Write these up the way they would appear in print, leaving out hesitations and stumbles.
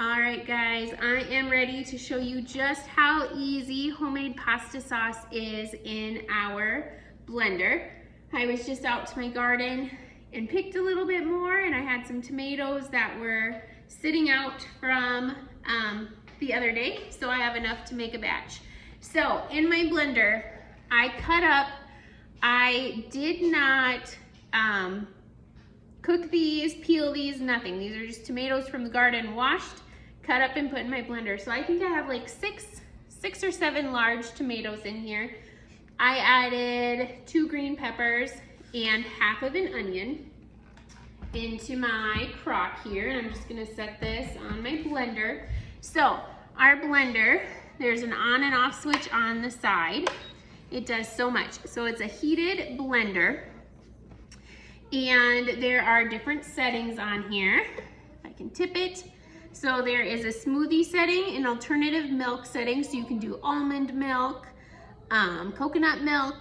All right, guys, I am ready to show you just how easy homemade pasta sauce is in our blender. I was just out to my garden and picked a little bit more, and I had some tomatoes that were sitting out from the other day, so I have enough to make a batch. So in my blender, I did not cook these, peel these, nothing. These are just tomatoes from the garden, washed, cut up, and put in my blender. So I think I have like six or seven large tomatoes in here. I added 2 green peppers and half of an onion into my crock here. And I'm just gonna set this on my blender. So our blender, there's an on and off switch on the side. It does so much. So it's a heated blender. And there are different settings on here. If I can tip it. So there is a smoothie setting, an alternative milk setting. So you can do almond milk, coconut milk.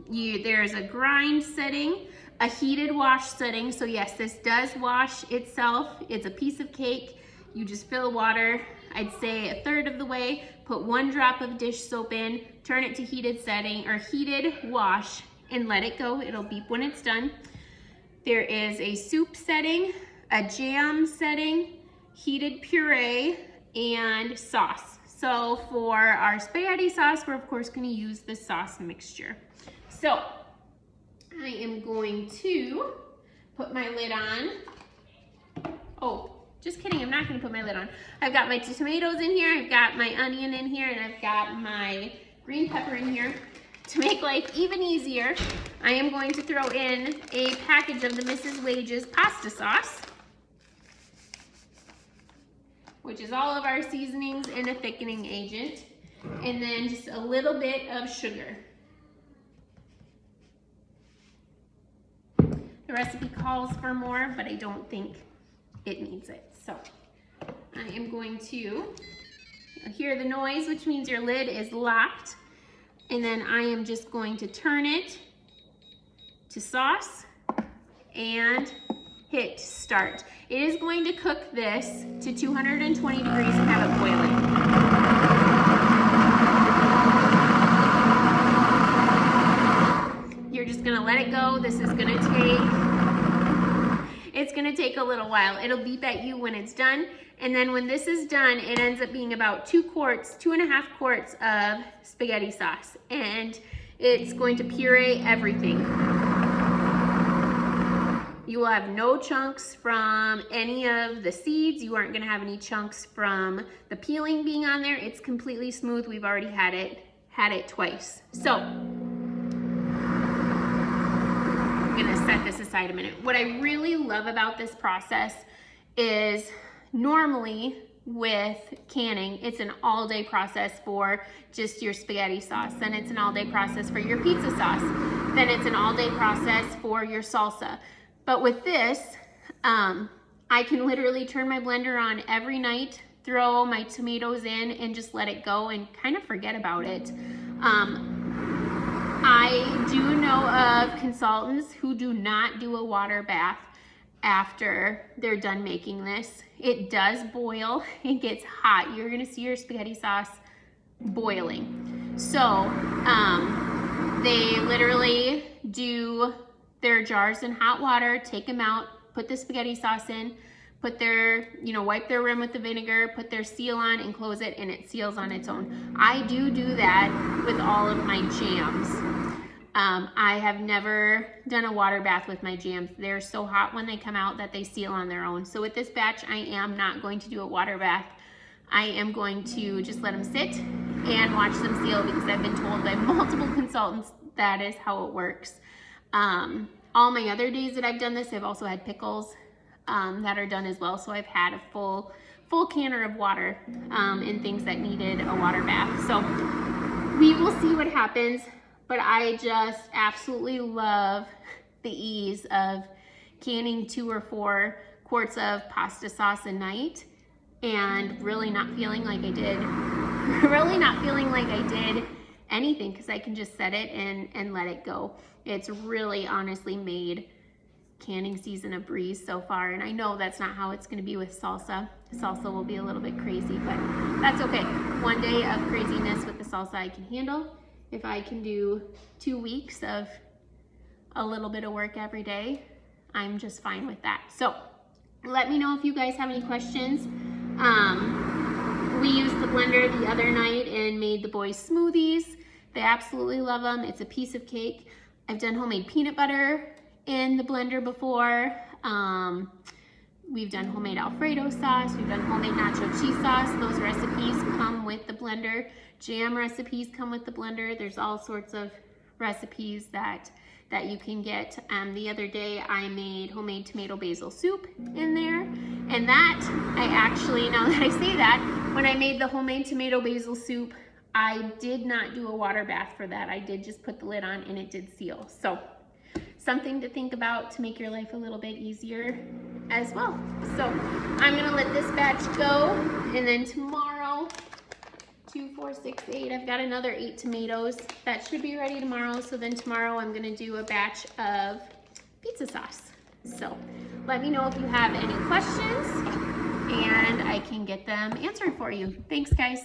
There's a grind setting, a heated wash setting. So yes, this does wash itself. It's a piece of cake. You just fill water, I'd say 1/3 of the way, put 1 drop of dish soap in, turn it to heated setting or heated wash and let it go. It'll beep when it's done. There is a soup setting, a jam setting, heated puree, and sauce. So for our spaghetti sauce, we're of course gonna use the sauce mixture. So I am going to put my lid on. Oh, just kidding, I'm not gonna put my lid on. I've got my tomatoes in here, I've got my onion in here, and I've got my green pepper in here. To make life even easier, I am going to throw in a package of the Mrs. Wages pasta sauce, which is all of our seasonings and a thickening agent, and then just a little bit of sugar. The recipe calls for more, but I don't think it needs it. So I am going to hear the noise, which means your lid is locked. And then I am just going to turn it to sauce and hit start. It is going to cook this to 220 degrees and have it boiling. You're just gonna let it go. This is gonna take a little while. It'll beep at you when it's done. And then when this is done, it ends up being about 2.5 quarts of spaghetti sauce. And it's going to puree everything. You will have no chunks from any of the seeds. You aren't gonna have any chunks from the peeling being on there. It's completely smooth. We've already had it twice. So I'm gonna set this aside a minute. What I really love about this process is normally with canning, it's an all-day process for just your spaghetti sauce. Then it's an all-day process for your pizza sauce. Then it's an all-day process for your salsa. But with this, I can literally turn my blender on every night, throw my tomatoes in, and just let it go and kind of forget about it. I do know of consultants who do not do a water bath after they're done making this. It does boil, it gets hot. You're gonna see your spaghetti sauce boiling. So they literally do their jars in hot water, take them out, put the spaghetti sauce in, put their, wipe their rim with the vinegar, put their seal on and close it, and it seals on its own. I do that with all of my jams. I have never done a water bath with my jams. They're so hot when they come out that they seal on their own. So with this batch, I am not going to do a water bath. I am going to just let them sit and watch them seal because I've been told by multiple consultants that is how it works. All my other days that I've done this, I've also had pickles that are done as well. So I've had a full canner of water and things that needed a water bath. So we will see what happens. But I just absolutely love the ease of canning 2 or 4 quarts of pasta sauce a night and really not feeling like I did anything because I can just set it and let it go. It's really honestly made canning season a breeze so far, and I know that's not how it's going to be with salsa. Salsa will be a little bit crazy, but that's okay. One day of craziness with the salsa I can handle. If I can do 2 weeks of a little bit of work every day, I'm just fine with that. So let me know if you guys have any questions. We used the blender the other night and made the boys smoothies. They absolutely love them. It's a piece of cake. I've done homemade peanut butter in the blender before. We've done homemade Alfredo sauce. We've done homemade nacho cheese sauce. Those recipes come with the blender. Jam recipes come with the blender. There's all sorts of recipes that you can get. The other day I made homemade tomato basil soup in there, and that I actually, now that I say that, when I made the homemade tomato basil soup, I did not do a water bath for that. I did just put the lid on and it did seal. So something to think about to make your life a little bit easier as well. So I'm gonna let this batch go, and then tomorrow, 2, 4, 6, 8, I've got another 8 tomatoes. That should be ready tomorrow. So then tomorrow I'm gonna do a batch of pizza sauce. So let me know if you have any questions and I can get them answered for you. Thanks, guys.